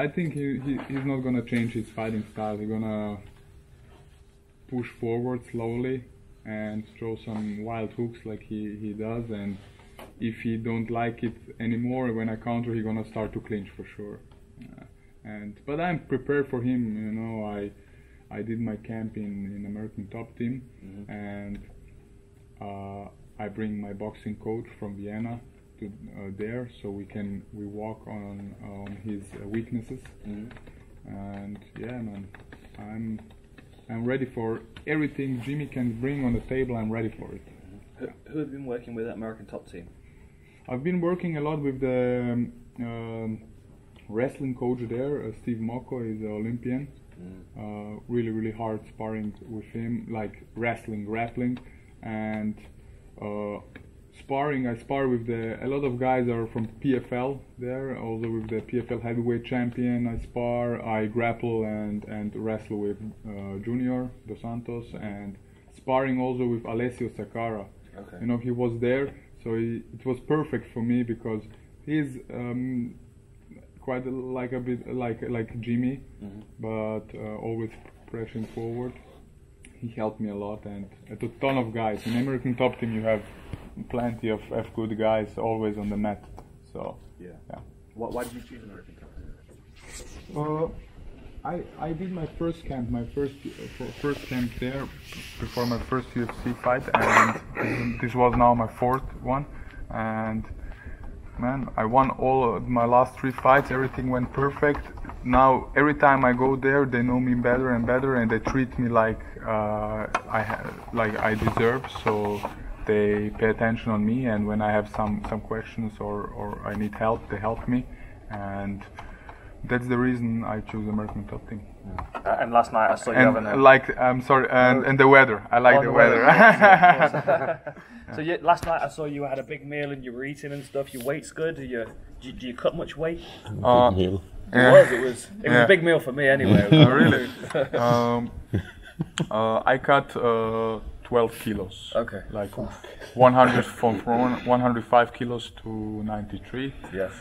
I think he's not gonna change his fighting style. He's gonna push forward slowly and throw some wild hooks like he does. And if he don't like it anymore, when I counter, he's gonna start to clinch for sure. But I'm prepared for him. You know, I did my camp in American Top Team, and I bring my boxing coach from Vienna to there, so we walk on his weaknesses. And yeah, man, I'm ready for everything Jimmy can bring on the table. I'm ready for it. Who have you been working with at American Top Team? I've been working a lot with the wrestling coach there, Steve Mocco. He's an Olympian. Really hard sparring with him, like wrestling, grappling, and sparring. I spar with a lot of guys are from PFL there, also with the PFL heavyweight champion. I grapple and wrestle with Junior Dos Santos, and sparring also with Alessio Sakara. Okay. You know, he was there, so it was perfect for me because he's quite a bit like Jimmy, but always pressing forward. He helped me a lot, and a ton of guys. In American Top Team you have plenty of good guys always on the mat. So yeah. Why did you choose American Top Team? I did my first camp, first camp there before my first UFC fight, and this was now my fourth one. And man, I won all of my last 3 fights. Everything went perfect. Now every time I go there, they know me better and better, and they treat me like I deserve. So they pay attention on me, and when I have some questions or I need help, they help me, and that's the reason I choose American Top Team. And last night I saw you having a... and the weather. I like the weather. So last night I saw you had a big meal and you were eating and stuff. Your weight's good. Do you cut much weight? Big meal. It was a big meal for me anyway. Really? I cut 12 kilos. Okay. Like 100 from 105 kilos to 93. Yes.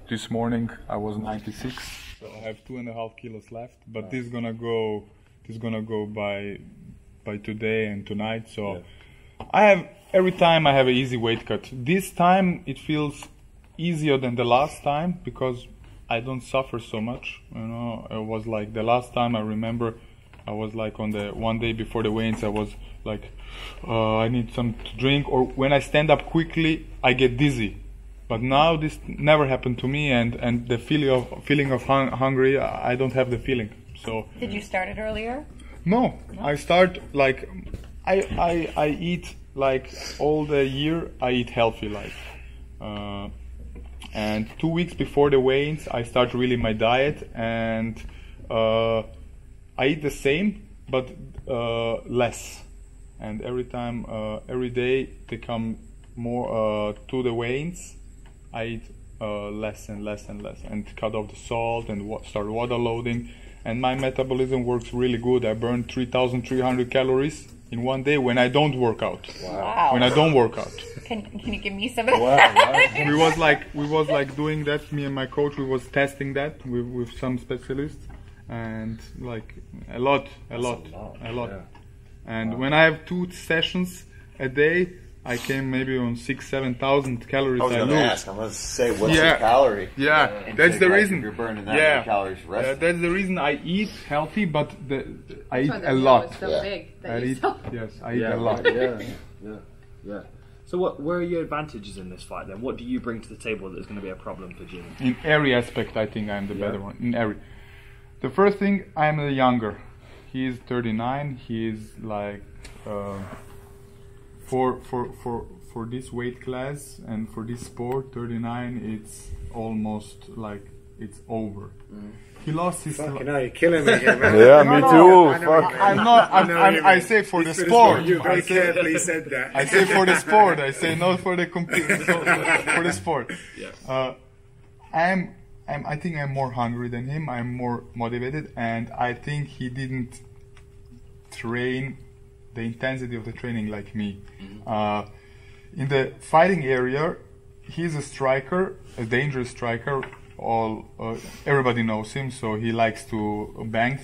This morning I was 96, so I have 2.5 kilos left. But this is gonna go by today and tonight. So every time I have an easy weight cut. This time it feels easier than the last time because I don't suffer so much. You know, it was like the last time I remember. I was like on the one day before the weigh-ins, I was like, I need some to drink, or when I stand up quickly, I get dizzy. But now this never happened to me, and the feeling of hungry, I don't have the feeling. So. Did you start it earlier? No, I start like, I eat like all the year. I eat healthy, like, and 2 weeks before the weigh-ins, I start really my diet, and. I eat the same, but less. And every day they come more to the weigh-ins, I eat less and less and less, and cut off the salt and start water loading. And my metabolism works really good. I burn 3,300 calories in one day when I don't work out. Wow. When I don't work out. Can you give me some of that? We was like doing that. Me and my coach, we was testing that with some specialists. And like a lot. Yeah. And when I have 2 sessions a day, I came maybe on 6,000-7,000 calories. I was going to ask. I'm going to say, what's your calorie? Yeah, that's the reason. You're burning that many calories. That's the reason I eat healthy, but I eat a lot. So big I eat a lot. Yeah. So where are your advantages in this fight then? What do you bring to the table that's going to be a problem for Jimmy? In every aspect, I think I'm the better one. In every. The first thing, I'm the younger. He's 39. He's like for this weight class and for this sport, 39. It's almost like it's over. He lost his. Fucking hell, you're killing me here, man. Yeah, me too. Fuck. I say for the sport. You very carefully said that. I say for the sport. I say not for the for the sport. Yeah. I think I'm more hungry than him. I'm more motivated, and I think he didn't train the intensity of the training like me. In the fighting area, he's a striker, a dangerous striker, everybody knows him, so he likes to bang.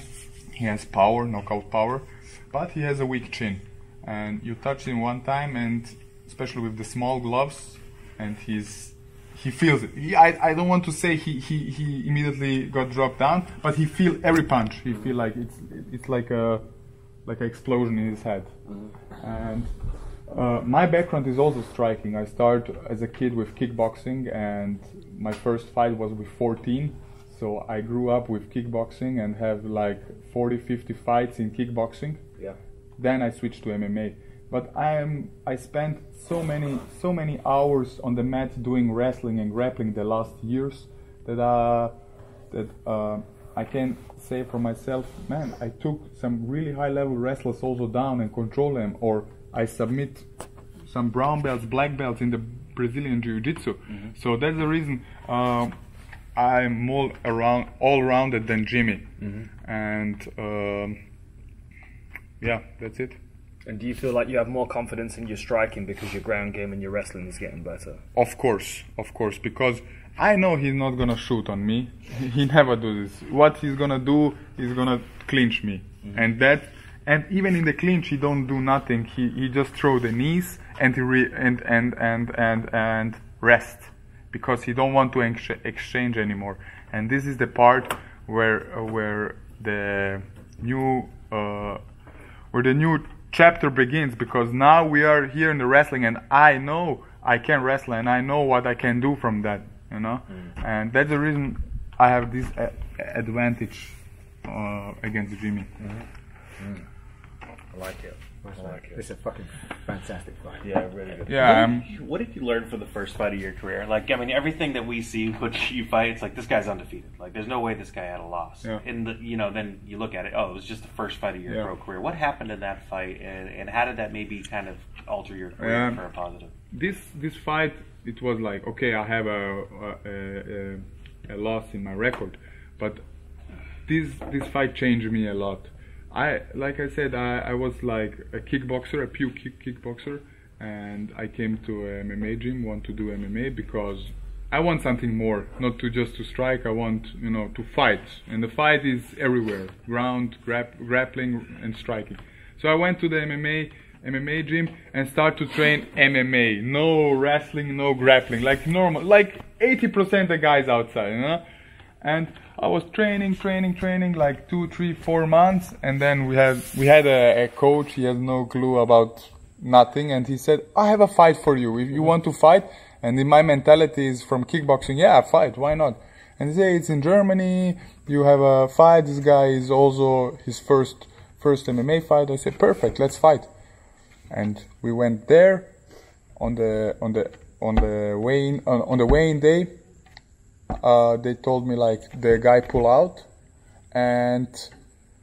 He has power, knockout power, but he has a weak chin. And you touch him one time, and especially with the small gloves, and he feels it. I don't want to say he immediately got dropped down, but he feel every punch. He feel like it's like an explosion in his head. And my background is also striking. I started as a kid with kickboxing, and my first fight was with 14. So I grew up with kickboxing and have like 40-50 fights in kickboxing. Yeah. Then I switched to MMA. But I spent so many hours on the mat doing wrestling and grappling the last years that I can say for myself, man, I took some really high level wrestlers also down and control them, or I submit some brown belts, black belts in the Brazilian Jiu-Jitsu. So that's the reason I'm more all-rounded than Jimmy. And yeah, that's it. And do you feel like you have more confidence in your striking because your ground game and your wrestling is getting better? Of course, because I know he's not gonna shoot on me. He never does this. What he's gonna do, he's gonna clinch me, and even in the clinch, he don't do nothing. He just throw the knees and and rest, because he don't want to exchange anymore. And this is the part where the new chapter begins, because now we are here in the wrestling, and I know I can wrestle, and I know what I can do from that, you know. And that's the reason I have this advantage against Jimmy. I like it. It's a fucking fantastic fight. Yeah, really good. Yeah. What did you learn for the first fight of your career? Like, I mean, everything that we see when you fight, it's like, this guy's undefeated. Like, there's no way this guy had a loss. Yeah. And then you look at it, oh, it was just the first fight of your pro career. What happened in that fight, and how did that maybe kind of alter your career for a positive? This fight, it was like, okay, I have a loss in my record, but this fight changed me a lot. Like I said, I was like a kickboxer, a pure kickboxer, and I came to an MMA gym, want to do MMA because I want something more, not just to strike. I want, to fight, and the fight is everywhere: ground, grappling, and striking. So I went to the MMA gym and start to train MMA. No wrestling, no grappling, like normal, like 80% of guys outside, And I was training like 2, 3, 4 months, and then we had a coach. He has no clue about nothing, and he said, "I have a fight for you. If you want to fight." And in my mentality is from kickboxing, yeah, fight, why not? And he said, "It's in Germany. You have a fight. This guy is also his first MMA fight." I said, "Perfect, let's fight." And we went there on the weigh-in day. They told me like the guy pull out, and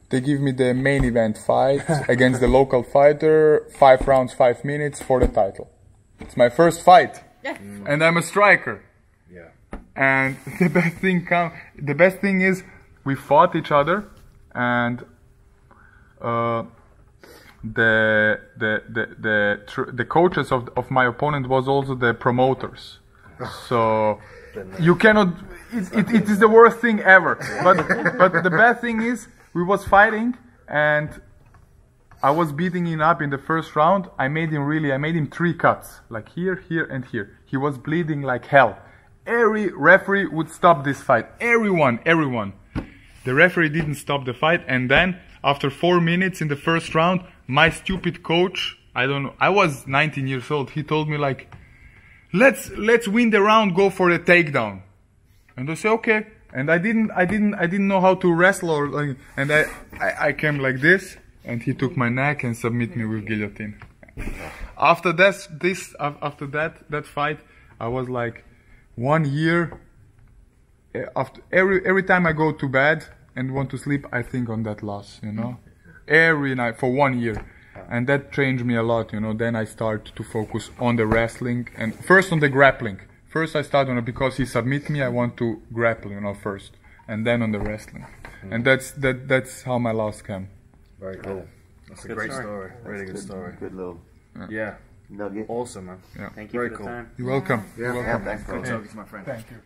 they give me the main event fight against the local fighter, 5 rounds, 5 minutes for the title. It's my first fight, and I'm a striker. Yeah. And the best thing is we fought each other, and the coaches of my opponent was also the promoters. So you cannot. It is the worst thing ever. But the best thing is we was fighting, and I was beating him up in the first round. I made him 3 cuts, like here, here, and here. He was bleeding like hell. Every referee would stop this fight. Everyone. The referee didn't stop the fight, and then after 4 minutes in the first round, my stupid coach, I don't know, I was 19 years old. He told me like, let's win the round, go for a takedown. And I said, okay. And I didn't know how to wrestle, and I came like this, and he took my neck and submit me with guillotine. After that fight, I was like 1 year. After every time I go to bed and want to sleep, I think on that loss, every night for 1 year. And that changed me a lot, Then I started to focus on the wrestling, and first on the grappling. First I started on it because he submit me, I want to grapple, first, and then on the wrestling. And that's how my loss came. Very cool. That's a great story. Really good story. Good little Yeah. nugget. Awesome, man. Yeah. Thank you Very for the cool. time. You're welcome. Yeah. You're welcome. Thanks, Great talking to my friend. Thank you.